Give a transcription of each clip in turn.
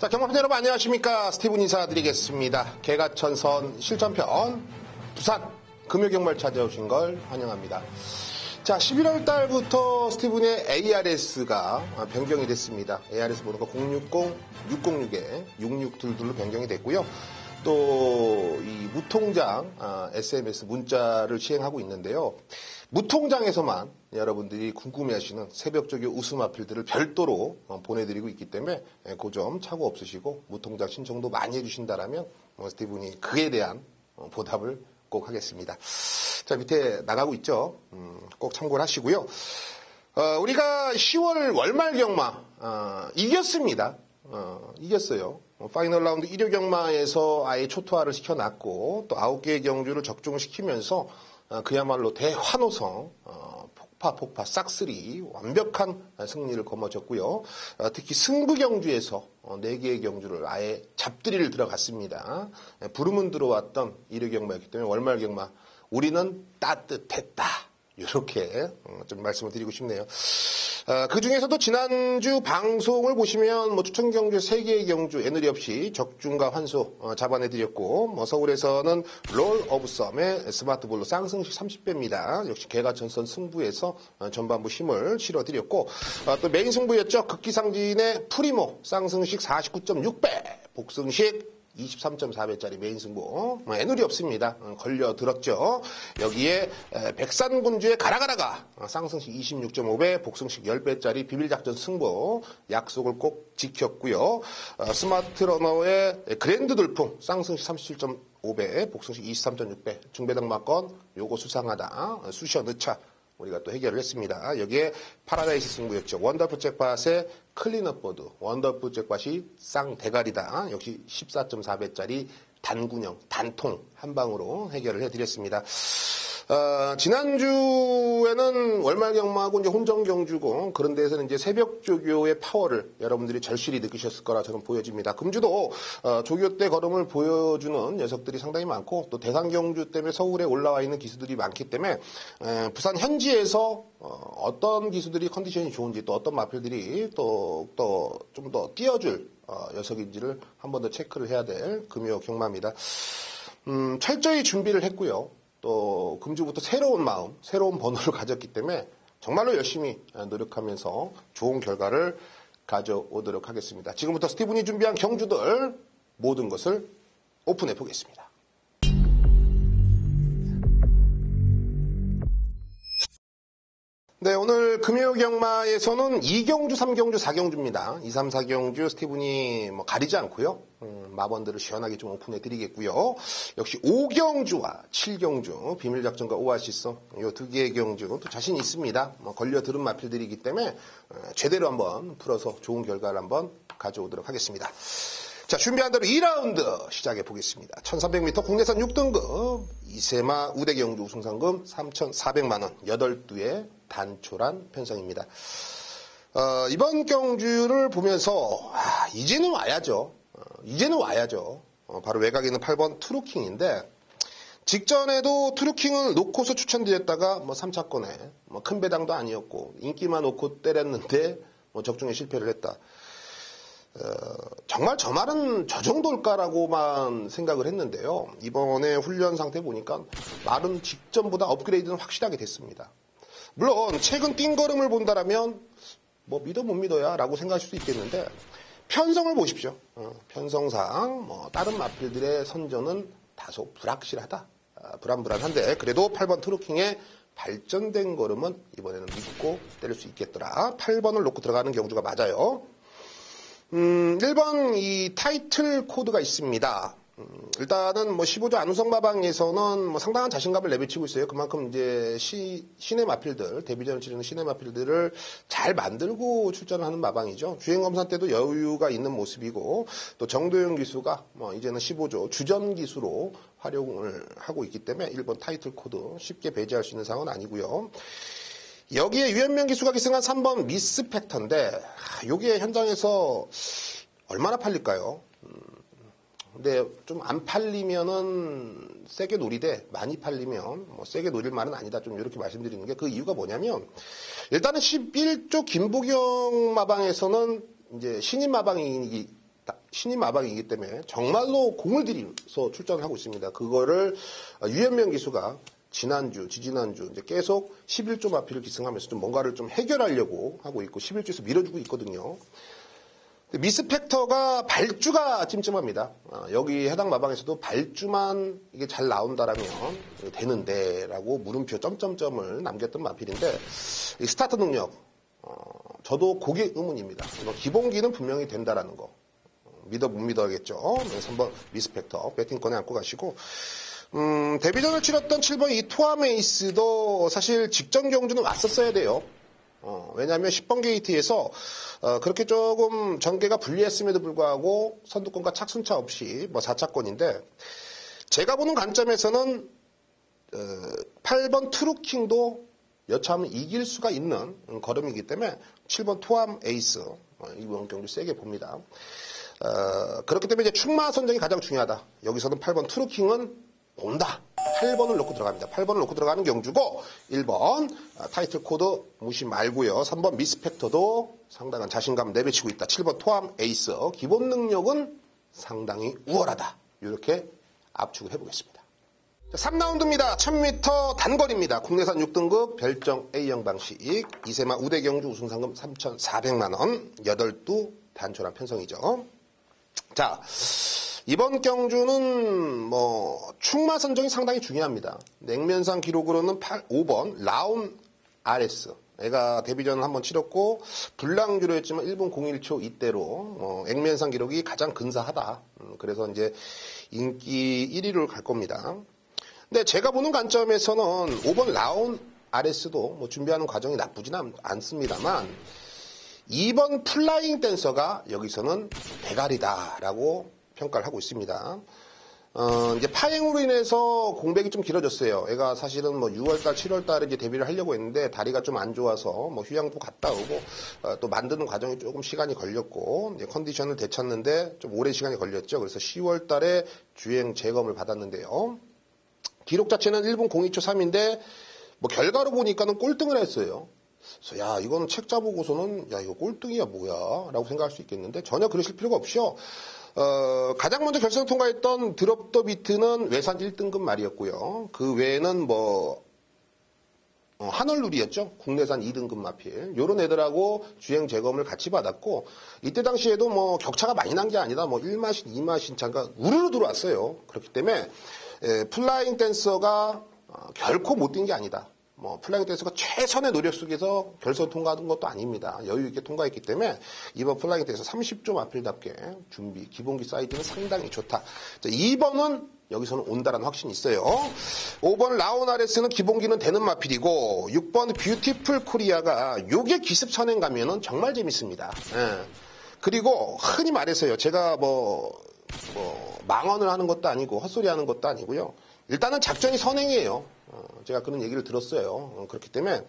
자, 경마팬 여러분 안녕하십니까. 스티븐 인사드리겠습니다. 개가천선 실전편 부산 금요경마를 찾아오신 걸 환영합니다. 자, 11월 달부터 스티븐의 ARS가 변경이 됐습니다. ARS 번호가 060-606에 6622로 변경이 됐고요. 또 이 무통장 SMS 문자를 시행하고 있는데요. 무통장에서만 여러분들이 궁금해하시는 새벽조교 웃음 아필들을 별도로 보내드리고 있기 때문에 그 점 착오 없으시고 무통장 신청도 많이 해주신다라면 스티븐이 그에 대한 보답을 꼭 하겠습니다. 자, 밑에 나가고 있죠. 꼭 참고를 하시고요. 우리가 10월 월말 경마 이겼습니다. 이겼어요. 파이널 라운드 1호 경마에서 아예 초토화를 시켜놨고 또 9개의 경주를 적중시키면서 그야말로 대환호성 폭파 싹쓸이 완벽한 승리를 거머쥐었고요. 특히 승부 경주에서 4개의 경주를 아예 잡들이를 들어갔습니다. 부름은 들어왔던 1호 경마였기 때문에 월말 경마 우리는 따뜻했다. 이렇게 좀 말씀을 드리고 싶네요. 그 중에서도 지난주 방송을 보시면 추천 경주 3개의 경주 애누리 없이 적중과 환소 잡아내드렸고 서울에서는 롤 오브 썸의 스마트볼로 쌍승식 30배입니다. 역시 개가천선 승부에서 전반부 힘을 실어드렸고 또 메인 승부였죠. 극기상진의 프리모 쌍승식 49.6배 복승식 23.4배짜리 메인 승부 애누리 없습니다. 걸려들었죠. 여기에 백산군주의 가라가라가 쌍승식 26.5배 복승식 10배짜리 비빌작전 승부 약속을 꼭 지켰고요. 스마트러너의 그랜드 돌풍 쌍승식 37.5배 복승식 23.6배 중배당마건 요거 수상하다 수셔 넣자 우리가 또 해결을 했습니다. 여기에 파라다이스 승부였죠. 원더풀 잭팟의 클린업 보드. 원더풀 잭팟이 쌍대가리다. 역시 14.4배짜리 단군형, 단통 한 방으로 해결을 해드렸습니다. 지난주에는 월말 경마하고 이제 혼정 경주고 그런 데에서는 이제 새벽 조교의 파워를 여러분들이 절실히 느끼셨을 거라 저는 보여집니다. 금주도 조교 때 걸음을 보여주는 녀석들이 상당히 많고 또 대상 경주 때문에 서울에 올라와 있는 기수들이 많기 때문에 부산 현지에서 어떤 기수들이 컨디션이 좋은지 또 어떤 마필들이 또 좀 더 띄워줄 녀석인지를 한 번 더 체크를 해야 될 금요 경마입니다. 철저히 준비를 했고요. 또 금주부터 새로운 마음, 새로운 번호를 가졌기 때문에 정말로 열심히 노력하면서 좋은 결과를 가져오도록 하겠습니다. 지금부터 스티븐이 준비한 경주들 모든 것을 오픈해 보겠습니다. 네, 오늘 금요 경마에서는 2경주, 3경주, 4경주입니다. 2, 3, 4경주 스티븐이 가리지 않고요. 마번들을 시원하게 좀 오픈해 드리겠고요. 역시 5경주와 7경주, 비밀작전과 오아시스, 이 2개의 경주 또 자신 있습니다. 걸려들은 마필들이기 때문에 제대로 한번 풀어서 좋은 결과를 한번 가져오도록 하겠습니다. 자, 준비한 대로 2라운드 시작해 보겠습니다. 1300m 국내선 6등급, 이세마 우대경주 우승상금 3,400만원, 8두의 단촐한 편성입니다. 이번 경주를 보면서, 이제는 와야죠. 바로 외곽에 있는 8번 트루킹인데, 직전에도 트루킹을 놓고서 추천드렸다가 3차권에 큰 배당도 아니었고, 인기만 놓고 때렸는데, 적중에 실패를 했다. 정말 저 말은 저 정도일까라고만 생각을 했는데요. 이번에 훈련 상태 보니까 말은 직전보다 업그레이드는 확실하게 됐습니다. 물론 최근 띵걸음을 본다라면 믿어 못 믿어야 라고 생각할 수도 있겠는데 편성을 보십시오. 편성상 다른 마필들의 선전은 다소 불확실하다. 불안불안한데 그래도 8번 트루킹의 발전된 걸음은 이번에는 믿고 때릴 수 있겠더라. 8번을 놓고 들어가는 경주가 맞아요. 1번 이 타이틀 코드가 있습니다. 일단은 15조 안우성마방에서는 상당한 자신감을 내비치고 있어요. 그만큼 이제 신의 마필들, 데뷔전을 치르는 신의 마필들을 잘 만들고 출전하는 마방이죠. 주행검사 때도 여유가 있는 모습이고, 또 정도영 기수가 이제는 15조 주전 기수로 활용을 하고 있기 때문에 1번 타이틀 코드 쉽게 배제할 수 있는 상황은 아니고요. 여기에 유현명 기수가 기승한 3번 미스 팩터인데, 요게 현장에서 얼마나 팔릴까요? 근데 좀 안 팔리면은 세게 노리되 많이 팔리면 세게 노릴 말은 아니다. 좀 이렇게 말씀드리는 게 그 이유가 뭐냐면 일단은 11조 김부경 마방에서는 이제 신인 마방이기 신인 마방이기 때문에 정말로 공을 들여서 출전을 하고 있습니다. 그거를 유현명 기수가 지난주, 지지난주 이제 계속 11조 마피를 기승하면서 좀 뭔가를 좀 해결하려고 하고 있고 11조에서 밀어주고 있거든요. 미스 팩터가 발주가 찜찜합니다. 여기 해당 마방에서도 발주만 이게 잘 나온다라면 되는데라고 물음표 점점점을 남겼던 마필인데 이 스타트 능력 저도 그게 의문입니다. 기본기는 분명히 된다라는 거 믿어 못 믿어야겠죠. 그래서 한번 미스 팩터 배팅권에 안고 가시고 데뷔전을 치렀던 7번 이 토암 에이스도 사실 직전 경주는 왔었어야 돼요. 왜냐하면 10번 게이트에서 그렇게 조금 전개가 불리했음에도 불구하고 선두권과 착순차 없이 뭐 4차권인데 제가 보는 관점에서는 8번 트루킹도 여차하면 이길 수가 있는 걸음이기 때문에 7번 토암 에이스 이번 경주 세게 봅니다. 그렇기 때문에 이제 충마 선정이 가장 중요하다. 여기서는 8번 트루킹은 온다. 8번을 놓고 들어갑니다. 8번을 놓고 들어가는 경주고 1번 타이틀 코드 무시 말고요. 3번 미스팩터도 상당한 자신감 내비치고 있다. 7번 토암 에이스 기본 능력은 상당히 우월하다. 이렇게 압축을 해보겠습니다. 3라운드입니다. 1000m 단거리입니다. 국내산 6등급 별정 A형 방식 2세마 우대 경주 우승상금 3,400만 원 8두 단촐한 편성이죠. 자, 이번 경주는 뭐 충마 선정이 상당히 중요합니다. 냉면상 기록으로는 5번 라운 RS. 애가 데뷔전을 한번 치렀고 불랑주로 했지만 1분 01초 이때로 액면상 기록이 가장 근사하다. 그래서 이제 인기 1위로 갈 겁니다. 근데 제가 보는 관점에서는 5번 라운 RS도 뭐 준비하는 과정이 나쁘지는 않습니다만 2번 플라잉 댄서가 여기서는 대가리다라고 평가를 하고 있습니다. 이제 파행으로 인해서 공백이 좀 길어졌어요. 애가 사실은 뭐 6월달, 7월달에 이제 데뷔를 하려고 했는데 다리가 좀 안 좋아서 뭐 휴양도 갔다 오고 또 만드는 과정이 조금 시간이 걸렸고 이제 컨디션을 되찾는데 좀 오랜 시간이 걸렸죠. 그래서 10월달에 주행 재검을 받았는데요. 기록 자체는 1분 02초 3인데 뭐 결과로 보니까는 꼴등을 했어요. 그래서 야 이거는 책자 보고서는 야 이거 꼴등이야 뭐야 라고 생각할 수 있겠는데 전혀 그러실 필요가 없이요. 가장 먼저 결승 통과했던 드롭 더 비트는 외산 1등급 말이었고요. 그 외에는 뭐 한얼룰이었죠. 국내산 2등급 마필. 요런 애들하고 주행 재검을 같이 받았고 이때 당시에도 뭐 격차가 많이 난 게 아니라 뭐 1마신, 2마신 차가 우르르 들어왔어요. 그렇기 때문에 플라잉 댄서가 결코 못 뛴 게 아니다. 뭐 플라잉 댄서가 최선의 노력 속에서 결선 통과한 것도 아닙니다. 여유 있게 통과했기 때문에 이번 플라잉 댄서 30조 마필답게 준비, 기본기 사이즈는 상당히 좋다. 자, 2번은 여기서는 온다라는 확신이 있어요. 5번 라온 RS는 기본기는 되는 마필이고 6번 뷰티풀 코리아가 요게 기습 선행 가면은 정말 재밌습니다. 예. 그리고 흔히 말해서요. 제가 뭐 망언을 하는 것도 아니고 헛소리 하는 것도 아니고요. 일단은 작전이 선행이에요. 제가 그런 얘기를 들었어요. 그렇기 때문에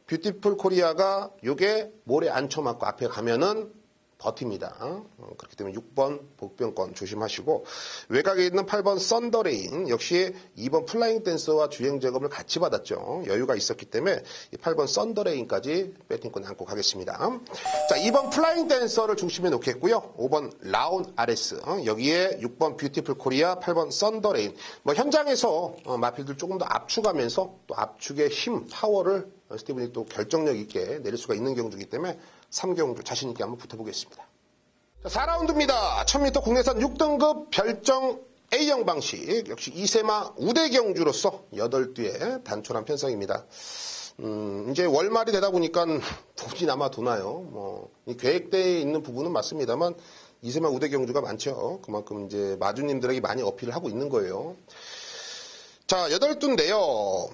뷰티풀 코리아가 요게 모래 안 쳐맞고 앞에 가면은 버팁니다. 그렇기 때문에 6번 복병권 조심하시고 외곽에 있는 8번 썬더레인 역시 2번 플라잉 댄서와 주행 재검을 같이 받았죠. 여유가 있었기 때문에 8번 썬더레인까지 배팅권 안고 가겠습니다. 자, 2번 플라잉 댄서를 중심에 놓겠고요. 5번 라온 RS 여기에 6번 뷰티풀 코리아 8번 썬더레인 뭐 현장에서 마필들 조금 더 압축하면서 또 압축의 힘 파워를 스티븐이 또 결정력 있게 내릴 수가 있는 경주이기 때문에 3경주 자신있게 한번 붙어보겠습니다. 자, 4라운드입니다. 1000m 국내산 6등급 별정 A형 방식 역시 2세마 우대 경주로서 8뒤에 단촐한 편성입니다. 이제 월말이 되다 보니까 돈이 남아 도나요. 뭐 계획대에 있는 부분은 맞습니다만 2세마 우대 경주가 많죠. 그만큼 이제 마주님들에게 많이 어필을 하고 있는 거예요. 자, 8두인데요.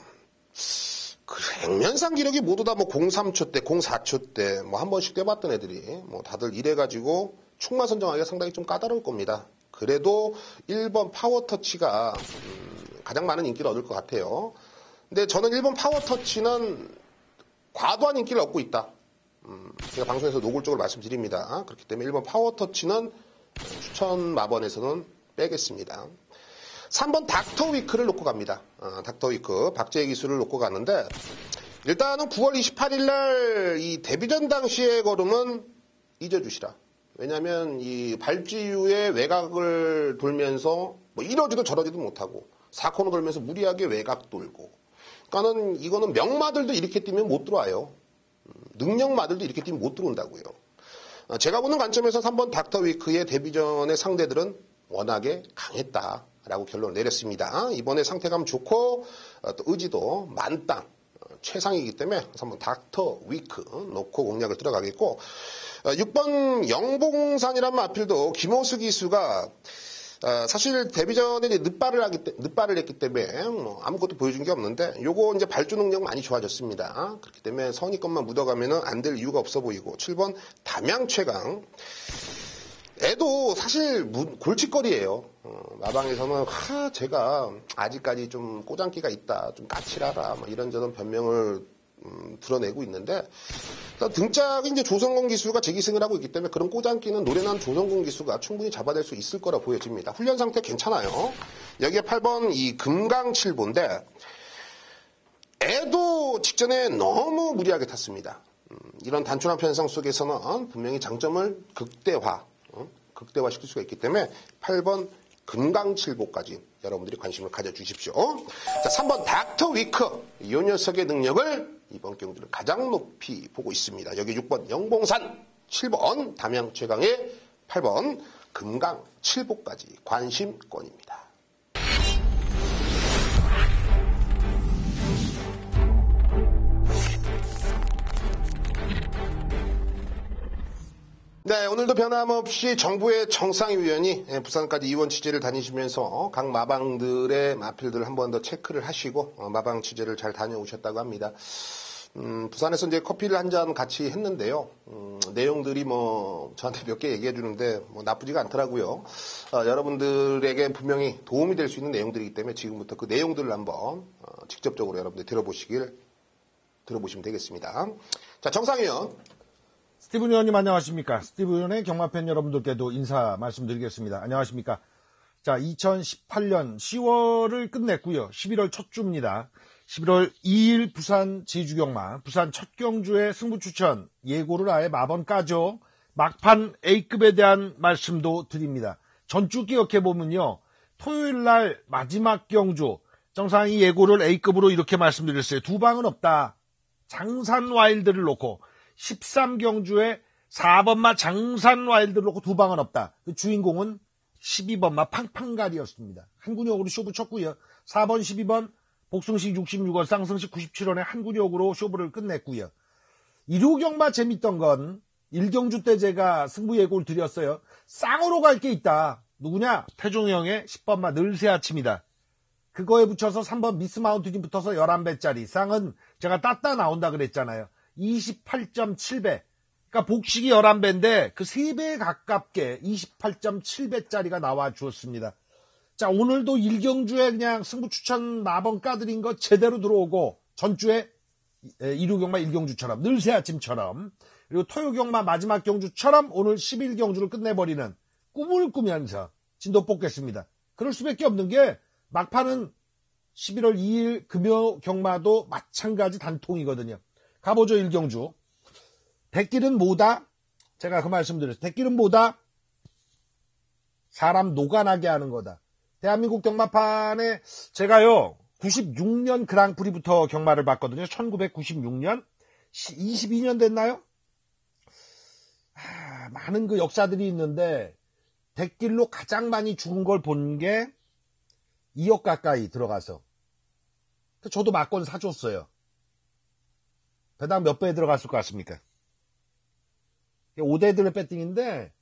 액면상 기록이 모두 다 뭐 03초 때, 04초 때, 뭐 한 번씩 떼봤던 애들이 뭐 다들 이래가지고 충마 선정하기가 상당히 좀 까다로울 겁니다. 그래도 1번 파워터치가 가장 많은 인기를 얻을 것 같아요. 근데 저는 1번 파워터치는 과도한 인기를 얻고 있다. 제가 방송에서 노골적으로 말씀드립니다. 그렇기 때문에 1번 파워터치는 추천 마번에서는 빼겠습니다. 3번 닥터위크를 놓고 갑니다. 닥터위크 박재희 기수를 놓고 가는데 일단은 9월 28일 날 이 데뷔전 당시의 걸음은 잊어주시라. 왜냐하면 이 발주 이후에 외곽을 돌면서 뭐 이러지도 저러지도 못하고 4코너 돌면서 무리하게 외곽 돌고. 그러니까는 이거는 명마들도 이렇게 뛰면 못 들어와요. 능력마들도 이렇게 뛰면 못 들어온다고요. 제가 보는 관점에서 3번 닥터 위크의 데뷔전의 상대들은 워낙에 강했다라고 결론을 내렸습니다. 이번에 상태감 좋고 또 의지도 만땅 최상이기 때문에 3번 닥터 위크 놓고 공략을 들어가겠고 6번 영봉산이란 마필도 김호수 기수가 사실 데뷔전에 이제 늦발을 했기 때문에 뭐 아무것도 보여준 게 없는데 요거 이제 발주 능력 많이 좋아졌습니다. 그렇기 때문에 선입것만 묻어가면은 안 될 이유가 없어 보이고 7번 담양 최강 애도 사실 골칫거리예요. 마방에서는 제가 아직까지 좀 꼬장기가 있다, 좀 까칠하다, 뭐 이런저런 변명을 드러내고 있는데 등짝이 이제 조성공 기수가 재기승을 하고 있기 때문에 그런 꼬장기는 노련한 조성공 기수가 충분히 잡아낼 수 있을 거라 보여집니다. 훈련 상태 괜찮아요. 여기에 8번 이 금강칠보인데 애도 직전에 너무 무리하게 탔습니다. 이런 단순한 편성 속에서는 분명히 장점을 극대화시킬 수가 있기 때문에 8번 금강칠보까지 여러분들이 관심을 가져주십시오. 자, 3번 닥터 위크. 이 녀석의 능력을 이번 경기를 가장 높이 보고 있습니다. 여기 6번 영봉산, 7번 담양 최강의 8번 금강칠보까지 관심권입니다. 네, 오늘도 변함없이 정부의 정상위 위원이 부산까지 이원 취재를 다니시면서 각 마방들의 마필들을 한 번 더 체크를 하시고 마방 취재를 잘 다녀오셨다고 합니다. 부산에서 이제 커피를 한 잔 같이 했는데요. 내용들이 뭐 저한테 몇 개 얘기해 주는데 뭐 나쁘지가 않더라고요. 여러분들에게 분명히 도움이 될 수 있는 내용들이기 때문에 지금부터 그 내용들을 한번 직접적으로 여러분들 들어보시면 되겠습니다. 자, 정상위원. 스티븐 의원님 안녕하십니까. 스티븐 의원의 경마팬 여러분들께도 인사 말씀드리겠습니다. 안녕하십니까. 자, 2018년 10월을 끝냈고요. 11월 첫 주입니다. 11월 2일 부산 제주경마, 부산 첫 경주의 승부 추천 예고를 아예 마번 까죠. 막판 A급에 대한 말씀도 드립니다. 전주 기억해보면요. 토요일 날 마지막 경주 정상이 예고를 A급으로 이렇게 말씀드렸어요. 두 방은 없다. 장산 와일드를 놓고 13경주에 4번마 장산 와일드를 놓고 두 방은 없다. 그 주인공은 12번마 팡팡가리였습니다. 한군역으로 쇼부 쳤고요. 4번, 12번, 복승식 66원, 쌍승식 97원에 한군역으로 쇼부를 끝냈고요. 1호경마 재밌던 건 1경주 때 제가 승부 예고를 드렸어요. 쌍으로 갈 게 있다. 누구냐? 태종형의 10번마 늘새 아침이다. 그거에 붙여서 3번 미스 마운틴이 붙어서 11배짜리. 쌍은 제가 따따 나온다 그랬잖아요. 28.7배. 그러니까 복식이 11배인데 그 3배에 가깝게 28.7배짜리가 나와 주었습니다. 자, 오늘도 1경주에 그냥 승부 추천 마번 까드린 거 제대로 들어오고 전주에 1호경마 1경주처럼 늘새 아침처럼 그리고 토요경마 마지막 경주처럼 오늘 11경주를 끝내버리는 꿈을 꾸면서 진도 뽑겠습니다. 그럴 수밖에 없는 게 막판은 11월 2일 금요경마도 마찬가지 단통이거든요. 가보죠. 1경주. 대길은 뭐다? 제가 그 말씀드렸어요. 대길은 뭐다? 사람 녹아나게 하는 거다. 대한민국 경마판에 제가요 96년 그랑프리부터 경마를 봤거든요. 1996년 22년 됐나요? 많은 그 역사들이 있는데 대길로 가장 많이 죽은 걸 본 게 2억 가까이 들어가서 저도 막권 사줬어요. 배당 몇 배에 들어갔을 것 같습니까? 5대들의 배팅인데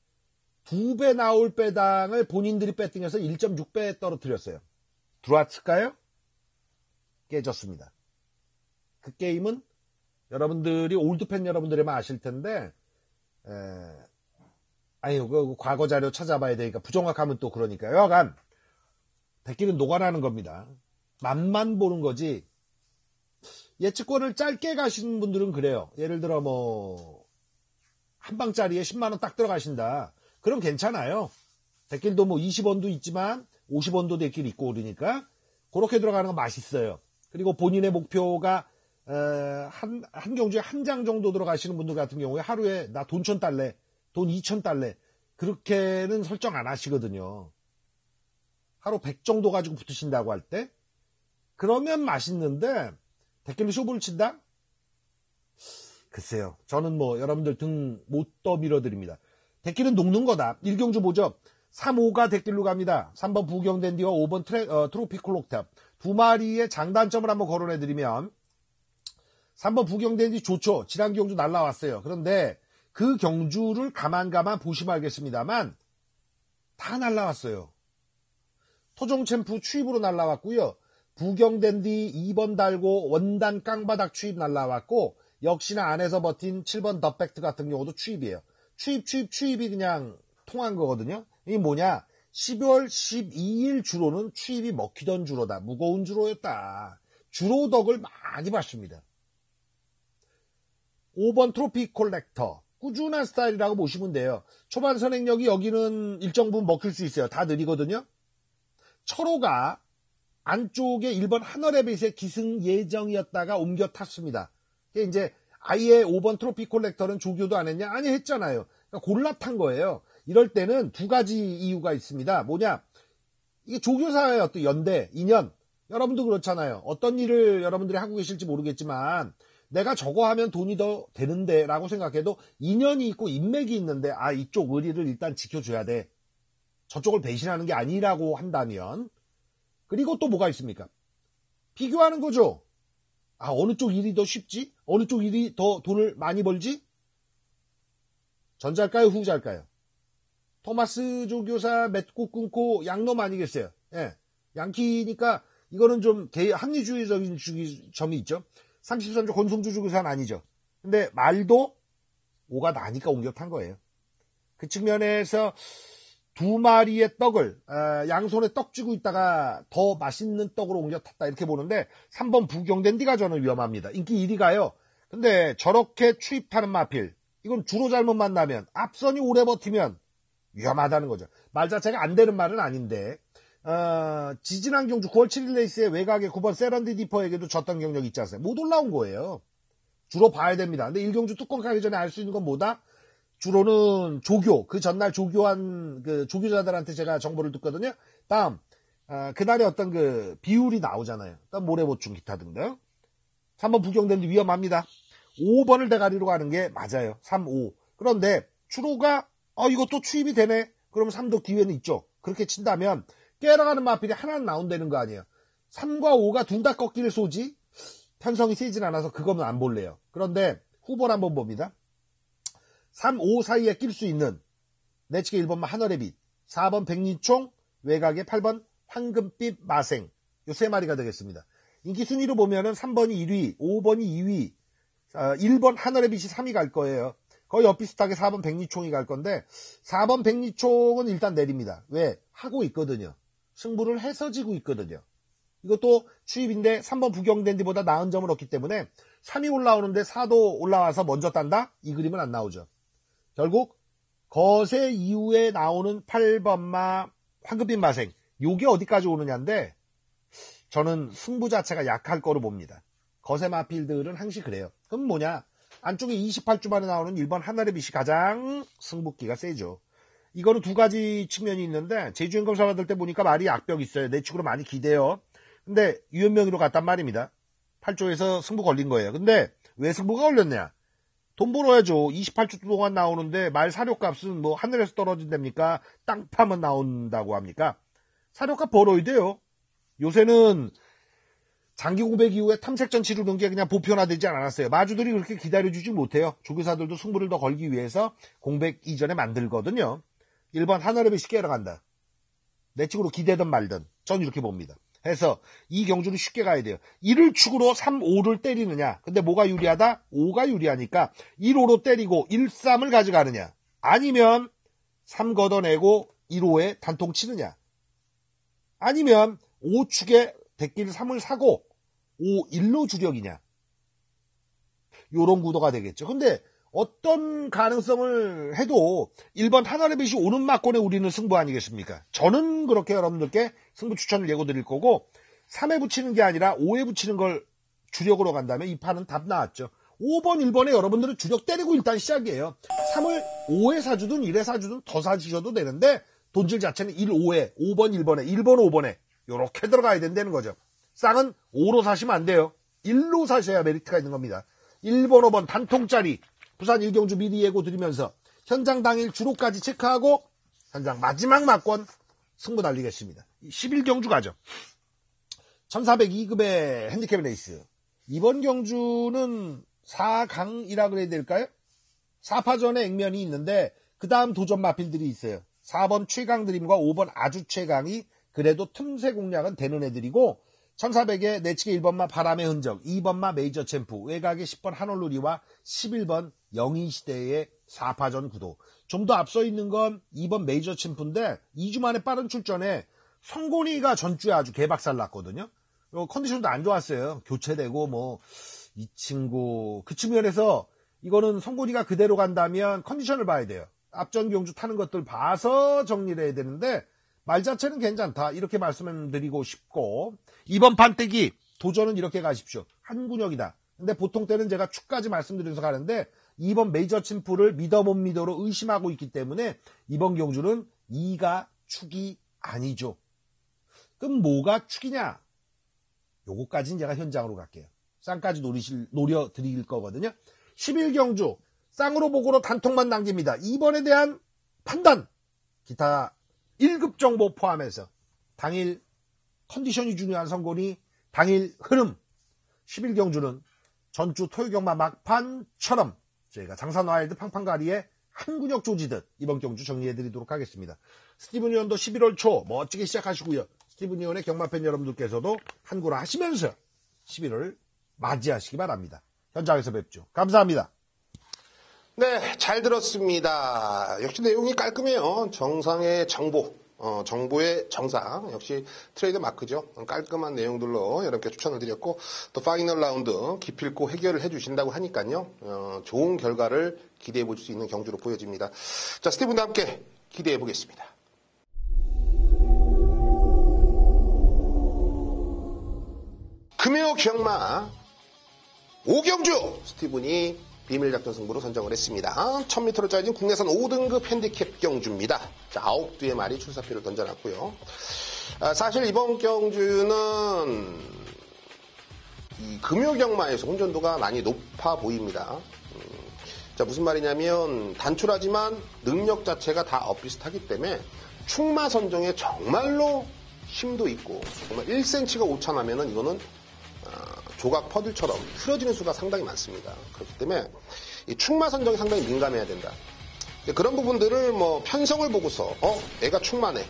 2배 나올 배당을 본인들이 배팅해서 1.6배에 떨어뜨렸어요. 들어왔을까요? 깨졌습니다. 그 게임은 여러분들이 올드팬 여러분들이만 아실 텐데 그 과거 자료 찾아봐야 되니까 부정확하면 또 그러니까요. 여간 대길은 녹아나는 겁니다. 맛만 보는 거지. 예측권을 짧게 가시는 분들은 그래요. 예를 들어 한 방짜리에 10만원 딱 들어가신다. 그럼 괜찮아요. 대길도 20원도 있지만 50원도 대길 있고 그러니까 그렇게 들어가는 건 맛있어요. 그리고 본인의 목표가 한 경주에 한 장 정도 들어가시는 분들 같은 경우에 하루에 나 돈 1,000달래, 돈 2,000달래 그렇게는 설정 안 하시거든요. 하루 100 정도 가지고 붙으신다고 할 때 그러면 맛있는데 대길로 쇼부를 친다? 글쎄요. 저는 뭐 여러분들 등 못 떠밀어 드립니다. 대길은 녹는 거다. 1경주 보죠. 3, 5가 대길로 갑니다. 3번 부경댄디와 5번 트로피콜록탑. 두 마리의 장단점을 한번 거론해 드리면 3번 부경댄디 좋죠. 지난 경주 날라왔어요. 그런데 그 경주를 가만 보시면 알겠습니다만 다 날라왔어요. 토종 챔프 추입으로 날라왔고요. 부경댄디 2번 달고 원단 깡바닥 추입 날라왔고 역시나 안에서 버틴 7번 더팩트 같은 경우도 추입이에요. 추입이 그냥 통한 거거든요. 이게 뭐냐? 12월 12일 주로는 추입이 먹히던 주로다. 무거운 주로였다. 주로 덕을 많이 봤습니다. 5번 트로피 콜렉터. 꾸준한 스타일이라고 보시면 돼요. 초반 선행력이 여기는 일정 부분 먹힐 수 있어요. 다 느리거든요. 철호가 안쪽에 1번 하너레빗의 기승 예정이었다가 옮겨 탔습니다. 이제 아예 5번 트로피 콜렉터는 조교도 안 했냐? 아니 했잖아요. 그러니까 골라 탄 거예요. 이럴 때는 두 가지 이유가 있습니다. 뭐냐? 이게 조교사의 어떤 연대, 인연. 여러분도 그렇잖아요. 어떤 일을 여러분들이 하고 계실지 모르겠지만 내가 저거 하면 돈이 더 되는데 라고 생각해도 인연이 있고 인맥이 있는데 이쪽 의리를 일단 지켜줘야 돼. 저쪽을 배신하는 게 아니라고 한다면 그리고 또 뭐가 있습니까? 비교하는 거죠. 어느 쪽 일이 더 쉽지? 어느 쪽 일이 더 돈을 많이 벌지? 전자일까요? 후자일까요? 토마스 조교사 맺고 끊고 양놈 아니겠어요? 예. 양키니까 이거는 좀 합리주의적인 점이 있죠. 33조 권성주 조교사는 아니죠. 근데 말도 5가 나니까 옮겨 탄 거예요. 그 측면에서 두 마리의 떡을 양손에 떡 쥐고 있다가 더 맛있는 떡으로 옮겨 탔다 이렇게 보는데 3번 부경댄디가 저는 위험합니다. 인기 1위가요. 근데 저렇게 추입하는 마필 이건 주로 잘못 만나면 앞선이 오래 버티면 위험하다는 거죠. 말 자체가 안 되는 말은 아닌데 지지난 경주 9월 7일 레이스에 외곽에 9번 세런디디퍼에게도 졌던 경력이 있지 않습니까? 못 올라온 거예요. 주로 봐야 됩니다. 근데 1경주 뚜껑 까기 전에 알 수 있는 건 뭐다? 주로는 조교, 그 전날 조교한 그 조교자들한테 제가 정보를 듣거든요. 다음 그날의 어떤 그 비율이 나오잖아요. 모래보충 기타 등등. 3번 부경댄디 위험합니다. 5번을 대가리로 가는 게 맞아요. 3, 5. 그런데 추로가 이것도 추입이 되네. 그러면 3도 기회는 있죠. 그렇게 친다면 깨러가는 마필이 하나는 나온다는 거 아니에요. 3과 5가 둘 다 꺾일 소지 편성이 세진 않아서 그거는 안 볼래요. 그런데 후보를 한번 봅니다. 3, 5 사이에 낄 수 있는 내치게 1번만 하너레빗, 4번 백리총, 외곽에 8번 황금빛 마생 요 세 마리가 되겠습니다. 인기 순위로 보면은 3번이 1위, 5번이 2위, 1번 하너레빗이 3위 갈 거예요. 거의 엇비슷하게 4번 백리총이 갈 건데 4번 백리총은 일단 내립니다. 왜? 하고 있거든요. 승부를 해서 지고 있거든요. 이것도 추입인데 3번 부경댄디보다 나은 점을 얻기 때문에 3위 올라오는데 4도 올라와서 먼저 딴다? 이 그림은 안 나오죠. 결국 거세 이후에 나오는 8번마 황금빛 마생 요게 어디까지 오느냐인데 저는 승부 자체가 약할 거로 봅니다. 거세 마필들은 항시 그래요. 그럼 뭐냐? 안쪽에 28주 만에 나오는 1번 하나레빗이 가장 승부기가 세죠. 이거는 두 가지 측면이 있는데 제주행 검사 받을 때 보니까 말이 악벽 있어요. 내 축으로 많이 기대요. 근데 유연명의로 갔단 말입니다. 8조에서 승부 걸린 거예요. 근데 왜 승부가 걸렸냐? 돈 벌어야죠. 28주 동안 나오는데 말 사료값은 뭐 하늘에서 떨어진답니까? 땅 파면 나온다고 합니까? 사료값 벌어야 돼요. 요새는 장기 공백 이후에 탐색전 치르는 게 그냥 보편화되지 않았어요. 마주들이 그렇게 기다려주지 못해요. 조교사들도 승부를 더 걸기 위해서 공백 이전에 만들거든요. 1번 하늘에비 쉽게 열어간다. 내 측으로 기대든 말든 전 이렇게 봅니다. 해서 이 경주는 쉽게 가야 돼요. 1을 축으로 3, 5를 때리느냐. 근데 뭐가 유리하다? 5가 유리하니까 1, 5로 때리고 1, 3을 가져가느냐. 아니면 3 걷어내고 1, 5에 단통 치느냐. 아니면 5축에 대길 3을 사고 5, 1로 주력이냐. 요런 구도가 되겠죠. 근데 어떤 가능성을 해도 1번 하나레빗이 오는 막권에 우리는 승부 아니겠습니까? 저는 그렇게 여러분들께 승부 추천을 예고드릴 거고 3에 붙이는 게 아니라 5에 붙이는 걸 주력으로 간다면 이 판은 답 나왔죠. 5번, 1번에 여러분들은 주력 때리고 일단 시작이에요. 3을 5에 사주든 1에 사주든 더 사주셔도 되는데 돈질 자체는 1, 5에, 5번, 1번에, 1번, 5번에 요렇게 들어가야 된다는 거죠. 쌍은 5로 사시면 안 돼요. 1로 사셔야 메리트가 있는 겁니다. 1번, 5번 단통짜리 부산 1경주 미리 예고 드리면서 현장 당일 주로까지 체크하고 현장 마지막 막권 승부 달리겠습니다. 11경주 가죠. 1402급의 핸디캡 레이스. 이번 경주는 4강이라 그래야 될까요? 4파전의 액면이 있는데 그 다음 도전 마필들이 있어요. 4번 최강드림과 5번 아주 최강이 그래도 틈새 공략은 되는 애들이고 1400에 내치기 1번마 바람의 흔적, 2번마 메이저 챔프, 외곽의 10번 한올누리와 11번 영희시대의 4파전 구도. 좀 더 앞서 있는 건 2번 메이저 챔프인데 2주 만에 빠른 출전에 성곤이가 전주에 아주 개박살 났거든요. 컨디션도 안 좋았어요. 교체되고 이 친구 그 측면에서 이거는 성곤이가 그대로 간다면 컨디션을 봐야 돼요. 앞전 경주 타는 것들 봐서 정리를 해야 되는데 말 자체는 괜찮다 이렇게 말씀드리고 싶고 2번 판때기 도전은 이렇게 가십시오. 한 군역이다. 근데 보통 때는 제가 축까지 말씀드려서 가는데 2번 메이저 챔프를 믿어 못 믿어로 의심하고 있기 때문에 이번 경주는 2가 축이 아니죠. 그럼 뭐가 축이냐? 요거까지는 제가 현장으로 갈게요. 쌍까지 노려드릴 거거든요. 11경주 쌍으로 보고로 단통만 남깁니다. 2번에 대한 판단 기타 1급 정보 포함해서 당일 컨디션이 중요한 선고니 당일 흐름 11경주는 전주 토요경마 막판처럼 저희가 장산와일드 팡팡가리에 한 근육 조지듯 이번 경주 정리해드리도록 하겠습니다. 스티븐 의원도 11월 초 멋지게 시작하시고요. 스티븐 의원의 경마팬 여러분들께서도 한구라 하시면서 11월 맞이하시기 바랍니다. 현장에서 뵙죠. 감사합니다. 네, 잘 들었습니다. 역시 내용이 깔끔해요. 정상의 정보, 정보의 정상. 역시 트레이드 마크죠. 깔끔한 내용들로 여러분께 추천을 드렸고, 또 파이널 라운드 기필코 해결을 해주신다고 하니까요. 좋은 결과를 기대해 볼 수 있는 경주로 보여집니다. 자, 스티븐과 함께 기대해 보겠습니다. 금요 경마 5경주 스티븐이 비밀작전 승부로 선정을 했습니다. 1000m로 짜여진 국내산 5등급 핸디캡 경주입니다. 자, 9두의 말이 출사표를 던져놨고요. 사실 이번 경주는 이 금요 경마에서 혼전도가 많이 높아 보입니다. 자, 무슨 말이냐면 단출하지만 능력 자체가 다 엇비슷하기 때문에 충마 선정에 정말로 힘도 있고 정말 1cm가 오차나면은 이거는 조각 퍼즐처럼 틀어지는 수가 상당히 많습니다. 그렇기 때문에 이 충마 선정이 상당히 민감해야 된다. 그런 부분들을 편성을 보고서 애가 충마네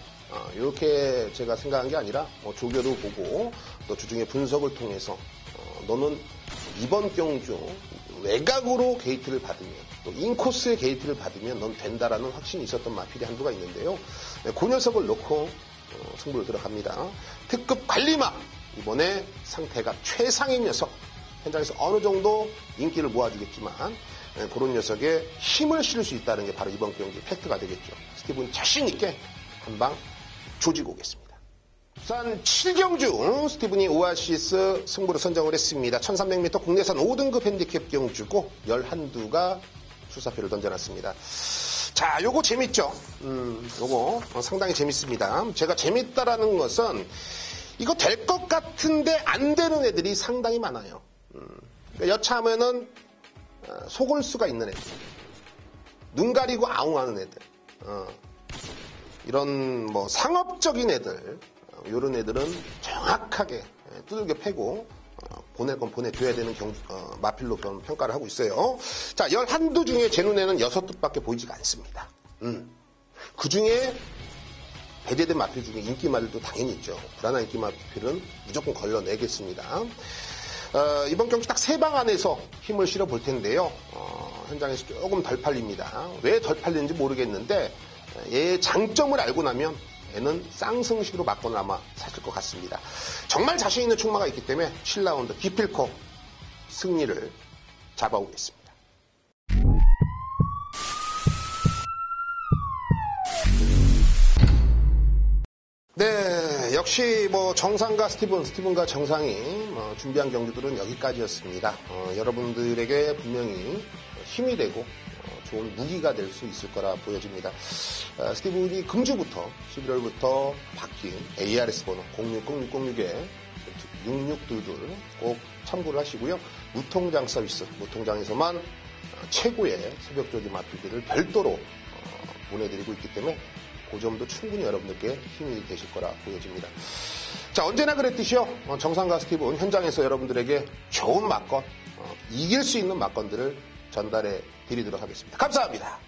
이렇게 제가 생각한 게 아니라 조교도 보고 또 주중에 분석을 통해서 너는 이번 경주 외곽으로 게이트를 받으면 또 인코스의 게이트를 받으면 넌 된다라는 확신이 있었던 마필이 한두가 있는데요. 그 녀석을 놓고 승부를 들어갑니다. 특급 관리마 이번에 상태가 최상인 녀석 현장에서 어느 정도 인기를 모아주겠지만 그런 녀석에 힘을 실을 수 있다는 게 바로 이번 경기 팩트가 되겠죠. 스티븐 자신 있게 한방 조지고 오겠습니다. 부산 7경주 스티븐이 오아시스 승부를 선정을 했습니다. 1300m 국내산 5등급 핸디캡 경주고 11두가 출사표를 던져놨습니다. 자, 요거 재밌죠? 요거 상당히 재밌습니다. 제가 재밌다라는 것은 이거 될 것 같은데 안 되는 애들이 상당히 많아요. 여차하면은 속을 수가 있는 애들, 눈 가리고 아웅하는 애들, 이런 상업적인 애들, 이런 애들은 정확하게 두들겨 패고 보낼 건 보내줘야 되는 마필로 그런 평가를 하고 있어요. 자, 11두 중에 제 눈에는 6두밖에 보이지가 않습니다. 그 중에 배제된 마필 중에 인기 마필도 당연히 있죠. 불안한 인기 마필은 무조건 걸러내겠습니다. 이번 경기 딱 3방 안에서 힘을 실어 볼 텐데요. 현장에서 조금 덜 팔립니다. 왜 덜 팔리는지 모르겠는데 얘의 장점을 알고 나면 얘는 쌍승식으로 맞고는 아마 사실 것 같습니다. 정말 자신 있는 충마가 있기 때문에 7라운드 기필코 승리를 잡아오겠습니다. 네, 역시 뭐 정상과 스티븐과 정상이 준비한 경기들은 여기까지였습니다. 여러분들에게 분명히 힘이 되고 좋은 무기가 될 수 있을 거라 보여집니다. 스티븐이 금주부터 11월부터 바뀐 ARS 번호 060606에 6622 꼭 참고를 하시고요. 무통장 서비스, 무통장에서만 최고의 새벽조기 마필들을 별도로 보내드리고 있기 때문에 그 점도 충분히 여러분들께 힘이 되실 거라 보여집니다. 자, 언제나 그랬듯이요. 정상과 스티븐 현장에서 여러분들에게 좋은 막건, 이길 수 있는 막건들을 전달해 드리도록 하겠습니다. 감사합니다.